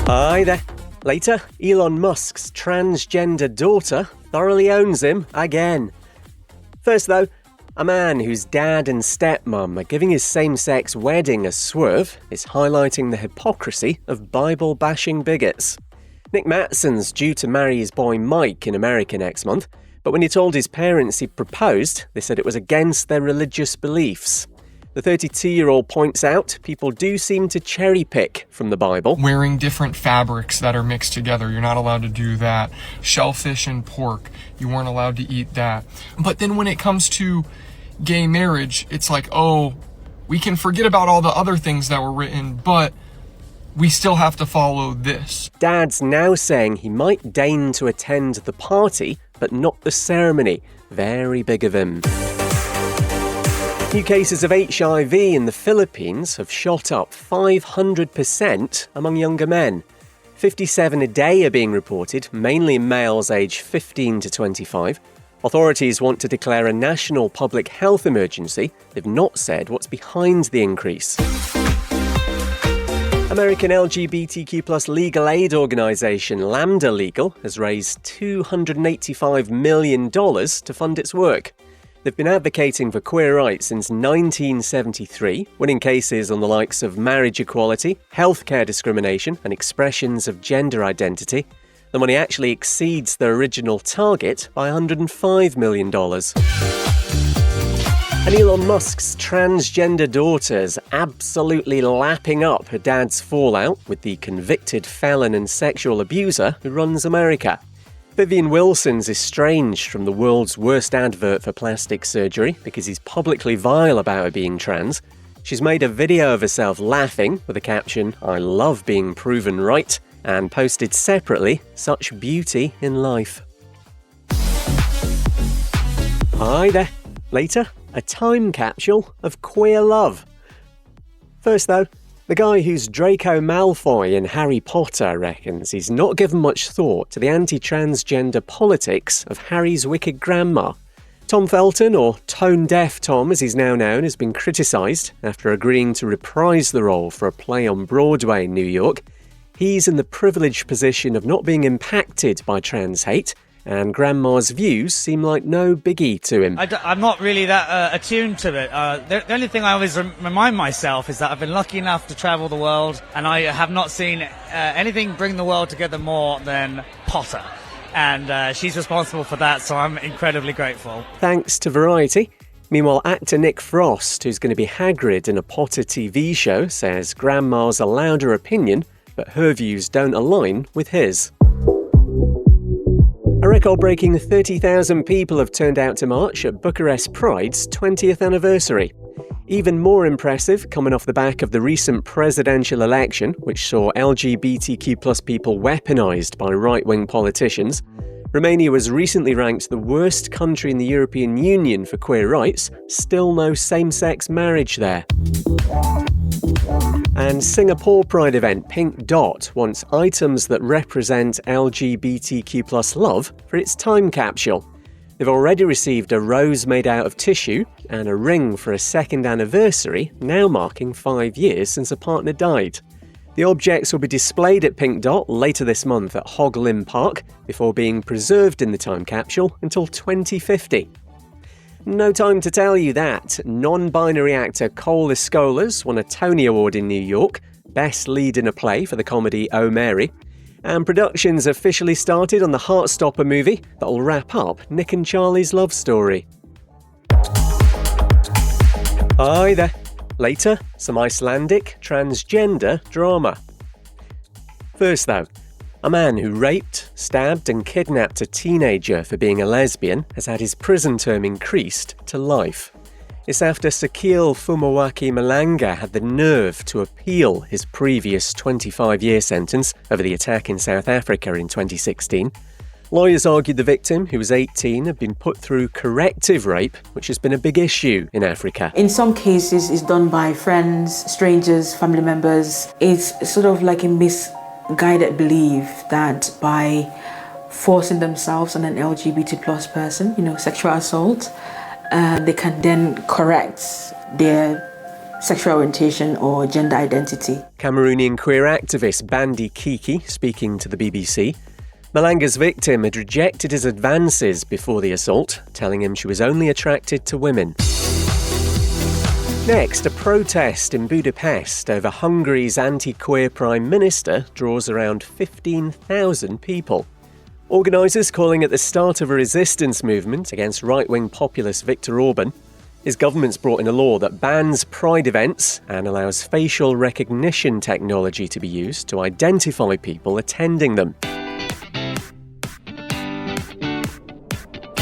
Hi there. Later, Elon Musk's transgender daughter thoroughly owns him again. First though, a man whose dad and stepmom are giving his same-sex wedding a swerve is highlighting the hypocrisy of Bible-bashing bigots. Nick Matson's due to marry his boy Mike in America next month, but when he told his parents he proposed, they said it was against their religious beliefs. The 32-year-old points out people do seem to cherry-pick from the Bible. Wearing different fabrics that are mixed together, you're not allowed to do that. Shellfish and pork, you weren't allowed to eat that. But then when it comes to gay marriage, it's like, oh, we can forget about all the other things that were written, but we still have to follow this. Dad's now saying he might deign to attend the party, but not the ceremony. Very big of him. New cases of HIV in the Philippines have shot up 500% among younger men. 57 a day are being reported, mainly in males aged 15 to 25. Authorities want to declare a national public health emergency. They've not said what's behind the increase. American LGBTQ+ legal aid organisation Lambda Legal has raised $285 million to fund its work. They've been advocating for queer rights since 1973, winning cases on the likes of marriage equality, healthcare discrimination, and expressions of gender identity. The money actually exceeds their original target by $105 million. And Elon Musk's transgender daughter's absolutely lapping up her dad's fallout with the convicted felon and sexual abuser who runs America. Vivian Wilson's estranged from the world's worst advert for plastic surgery because he's publicly vile about her being trans. She's made a video of herself laughing with the caption, "I love being proven right," and posted separately, "Such beauty in life." Hi there. Later, a time capsule of queer love. First though, the guy who's Draco Malfoy in Harry Potter reckons he's not given much thought to the anti-transgender politics of Harry's wicked grandma. Tom Felton, or Tone Deaf Tom as he's now known, has been criticised after agreeing to reprise the role for a play on Broadway in New York. He's in the privileged position of not being impacted by trans hate, and Grandma's views seem like no biggie to him. I'm not really that attuned to it. The only thing I always remind myself is that I've been lucky enough to travel the world, and I have not seen anything bring the world together more than Potter. And she's responsible for that, so I'm incredibly grateful. Thanks to Variety. Meanwhile, actor Nick Frost, who's going to be Hagrid in a Potter TV show, says Grandma's a louder opinion, but her views don't align with his. A record-breaking 30,000 people have turned out to march at Bucharest Pride's 20th anniversary. Even more impressive, coming off the back of the recent presidential election, which saw LGBTQ+ people weaponised by right-wing politicians, Romania was recently ranked the worst country in the European Union for queer rights, still no same-sex marriage there. And Singapore Pride event Pink Dot wants items that represent LGBTQ+ love for its time capsule. They've already received a rose made out of tissue and a ring for a second anniversary, now marking 5 years since a partner died. The objects will be displayed at Pink Dot later this month at Hog Lynn Park before being preserved in the time capsule until 2050. No time to tell you that non-binary actor Cole Escolas won a Tony Award in New York, Best Lead in a Play for the comedy Oh Mary, and production's officially started on the Heartstopper movie that'll wrap up Nick and Charlie's love story. Hi there. Later, some Icelandic transgender drama. First though, a man who raped, stabbed and kidnapped a teenager for being a lesbian has had his prison term increased to life. It's after Sakil Fumawaki Malanga had the nerve to appeal his previous 25-year sentence over the attack in South Africa in 2016. Lawyers argued the victim, who was 18, had been put through corrective rape, which has been a big issue in Africa. In some cases, it's done by friends, strangers, family members. It's sort of like a misguided belief that by forcing themselves on an LGBT plus person, sexual assault, they can then correct their sexual orientation or gender identity. Cameroonian queer activist Bandi Kiki speaking to the BBC. Malanga's victim had rejected his advances before the assault, telling him she was only attracted to women. Next, a protest in Budapest over Hungary's anti-queer Prime Minister draws around 15,000 people. Organisers calling it the start of a resistance movement against right-wing populist Viktor Orban. His government's brought in a law that bans pride events and allows facial recognition technology to be used to identify people attending them.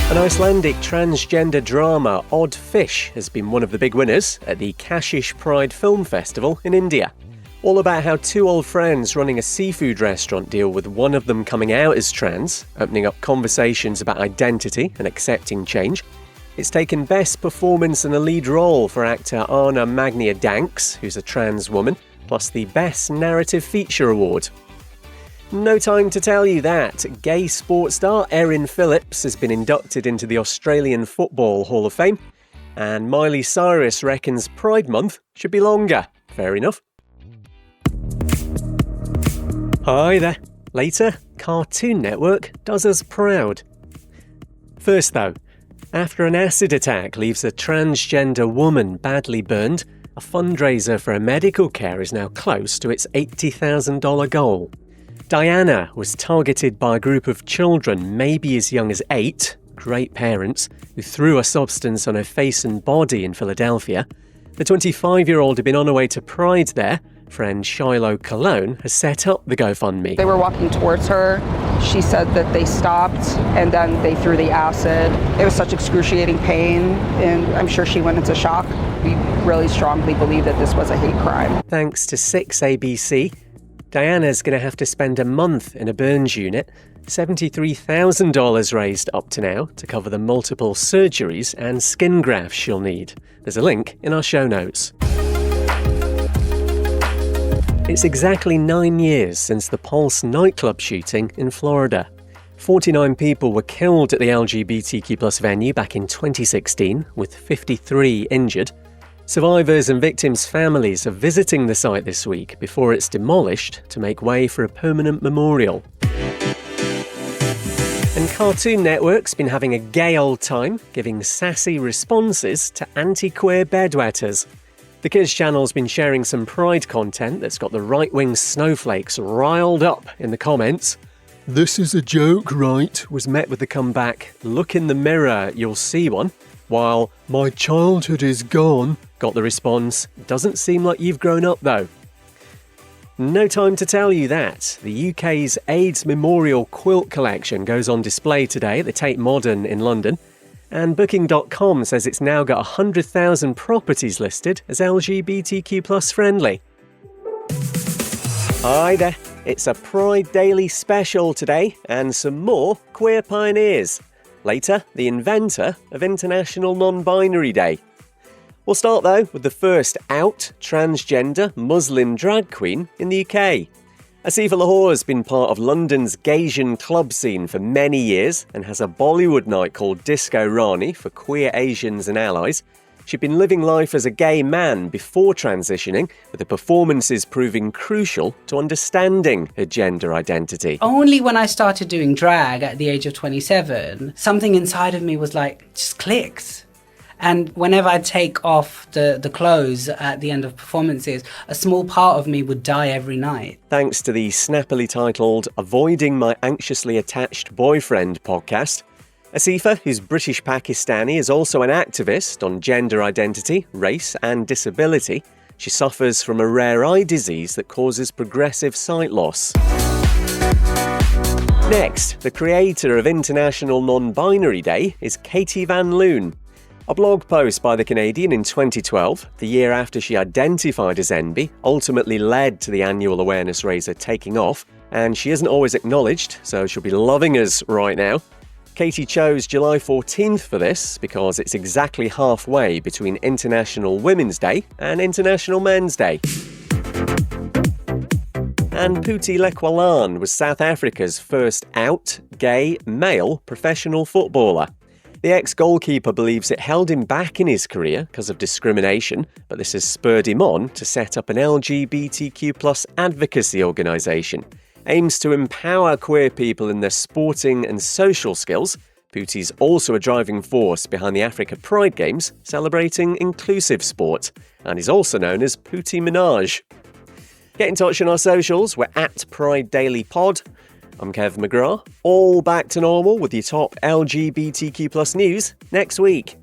An Icelandic transgender drama, Odd Fish, has been one of the big winners at the Kashish Pride Film Festival in India. All about how two old friends running a seafood restaurant deal with one of them coming out as trans, opening up conversations about identity and accepting change. It's taken Best Performance in a Lead Role for actor Anna Magnia Danks, who's a trans woman, plus the Best Narrative Feature Award. No time to tell you that gay sports star Erin Phillips has been inducted into the Australian Football Hall of Fame, and Miley Cyrus reckons Pride Month should be longer. Fair enough. Hi there. Later, Cartoon Network does us proud. First though, after an acid attack leaves a transgender woman badly burned, a fundraiser for her medical care is now close to its $80,000 goal. Diana was targeted by a group of children, maybe as young as 8, great parents, who threw a substance on her face and body in Philadelphia. The 25-year-old had been on her way to Pride there. Friend Shiloh Cologne has set up the GoFundMe. They were walking towards her. She said that they stopped and then they threw the acid. It was such excruciating pain, and I'm sure she went into shock. We really strongly believe that this was a hate crime. Thanks to 6ABC, Diana's going to have to spend a month in a burns unit, $73,000 raised up to now to cover the multiple surgeries and skin grafts she'll need. There's a link in our show notes. It's exactly 9 years since the Pulse nightclub shooting in Florida. 49 people were killed at the LGBTQ+ venue back in 2016, with 53 injured. Survivors and victims' families are visiting the site this week before it's demolished to make way for a permanent memorial. And Cartoon Network's been having a gay old time, giving sassy responses to anti-queer bedwetters. The Kids channel's been sharing some Pride content that's got the right-wing snowflakes riled up in the comments. "This is a joke, right?" was met with the comeback, "Look in the mirror, you'll see one," while "My childhood is gone" got the response, "Doesn't seem like you've grown up though." No time to tell you that. The UK's AIDS Memorial Quilt Collection goes on display today at the Tate Modern in London. And Booking.com says it's now got 100,000 properties listed as LGBTQ+ friendly. Hi there, it's a Pride Daily special today and some more queer pioneers. Later, the inventor of International Non-Binary Day. We'll start though with the first out transgender Muslim drag queen in the UK. Asifa Lahore has been part of London's Gaysian club scene for many years and has a Bollywood night called Disco Rani for queer Asians and allies. She'd been living life as a gay man before transitioning, with the performances proving crucial to understanding her gender identity. Only when I started doing drag at the age of 27, something inside of me was like, just clicked. And whenever I'd take off the clothes at the end of performances, a small part of me would die every night. Thanks to the snappily titled Avoiding My Anxiously Attached Boyfriend podcast, Asifa, who's British Pakistani, is also an activist on gender identity, race and disability. She suffers from a rare eye disease that causes progressive sight loss. Next, the creator of International Non-Binary Day is Katie Van Loon. A blog post by the Canadian in 2012, the year after she identified as NB, ultimately led to the annual awareness raiser taking off, and she isn't always acknowledged, so she'll be loving us right now. Katie chose July 14th for this because it's exactly halfway between International Women's Day and International Men's Day. And Phuti Lekwalan was South Africa's first out, gay, male professional footballer. The ex-goalkeeper believes it held him back in his career because of discrimination, but this has spurred him on to set up an LGBTQ+ advocacy organisation. Aims to empower queer people in their sporting and social skills. Puti's also a driving force behind the Africa Pride Games, celebrating inclusive sport, and is also known as Puti Minaj. Get in touch on our socials, we're at Pride Daily Pod. I'm Kev McGrath, all back to normal with your top LGBTQ+ news next week.